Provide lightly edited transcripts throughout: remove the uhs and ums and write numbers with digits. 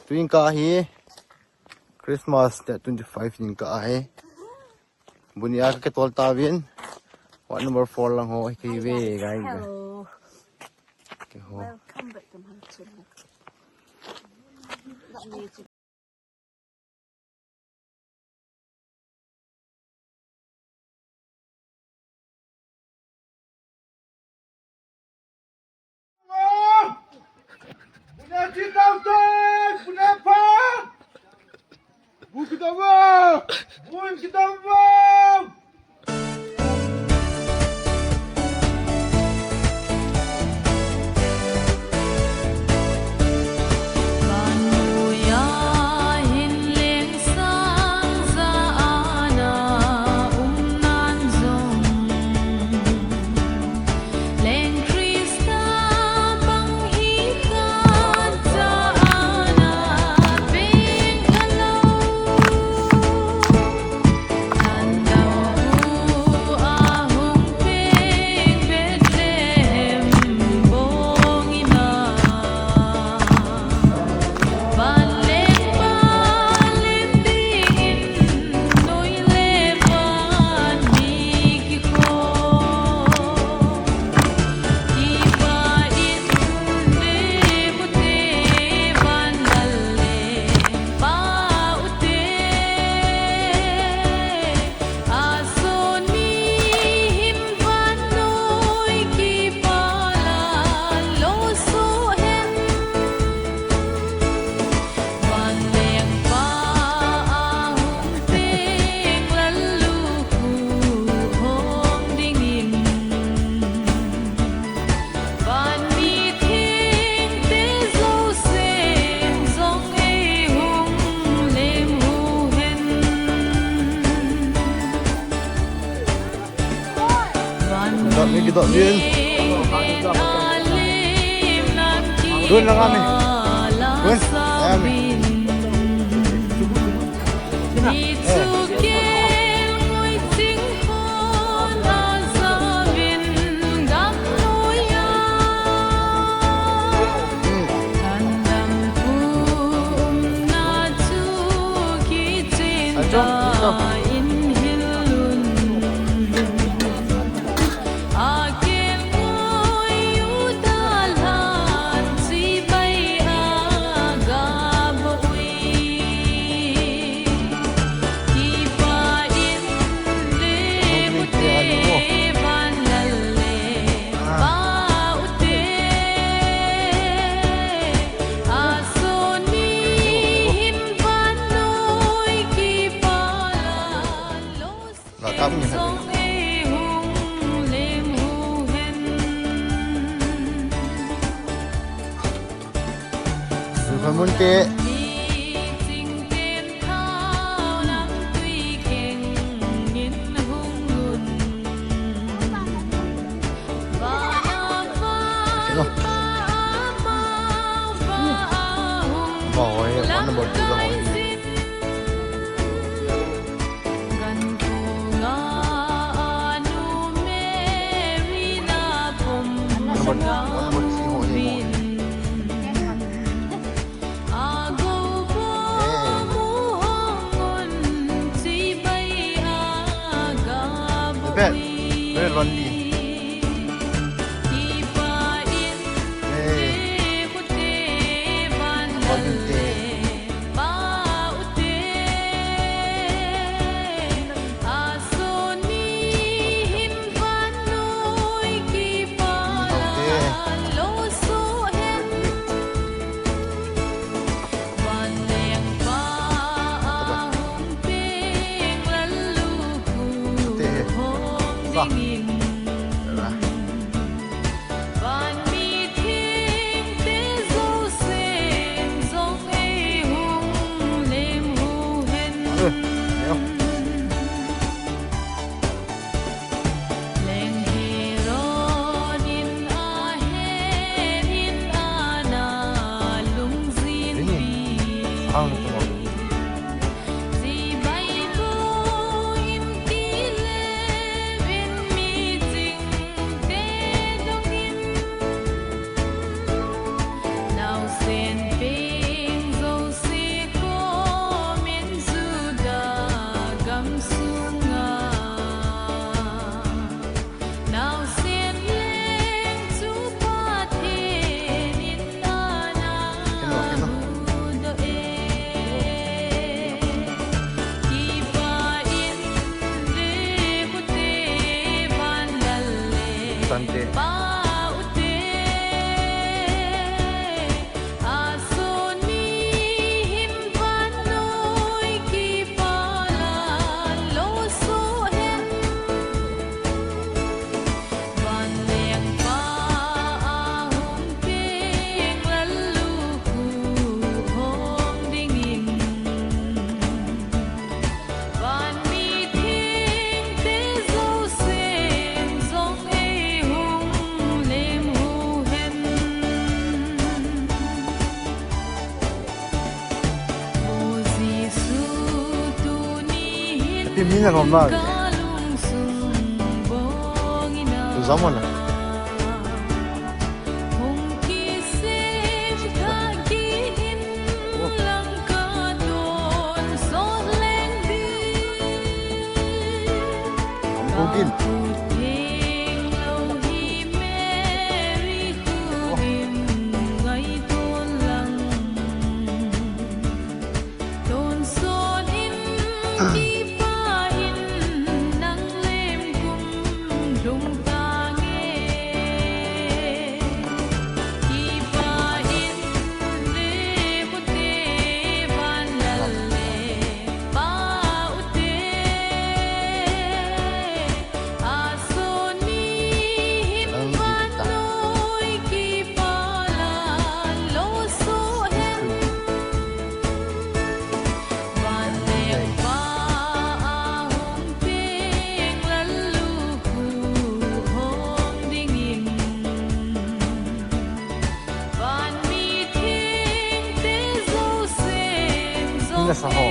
Tuing ka hi Christmas the 25 ning ka ai bunia ka tol tawin what number 4 lang ho ki ve gai ga ke ho Welcome back to my channel. kita din doon lang kami doon kami Munti bet very lonely Pimina kom na. Zaman na. Bugil. Sa ho.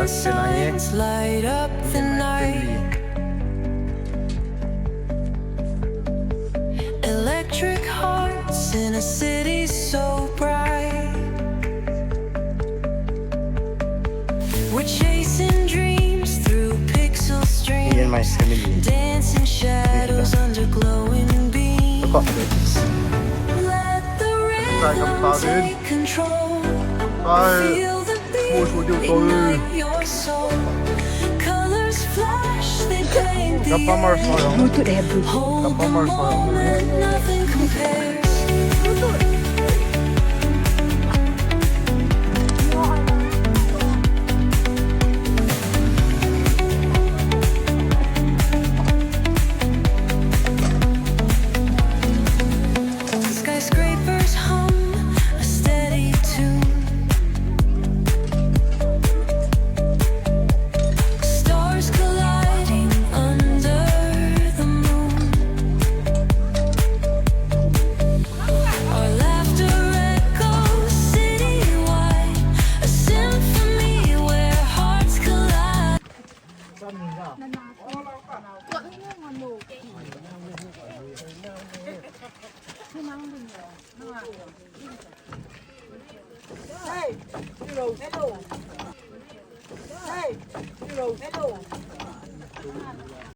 Signs light up the night. Electric hearts in a city so bright. We're chasing dreams through pixel streams. Me and my family. Dancing shadows under glowing beams. Let the rhythm take control. Feel the beat ignite your soul. Colors flash, they paint the air. Hold the moment, nothing compares. Skyscrapers hum a steady tune. Stars colliding under the moon. Our laughter echoes citywide, a symphony where hearts collide. Hey, hello, hello. Hey, hello, hello.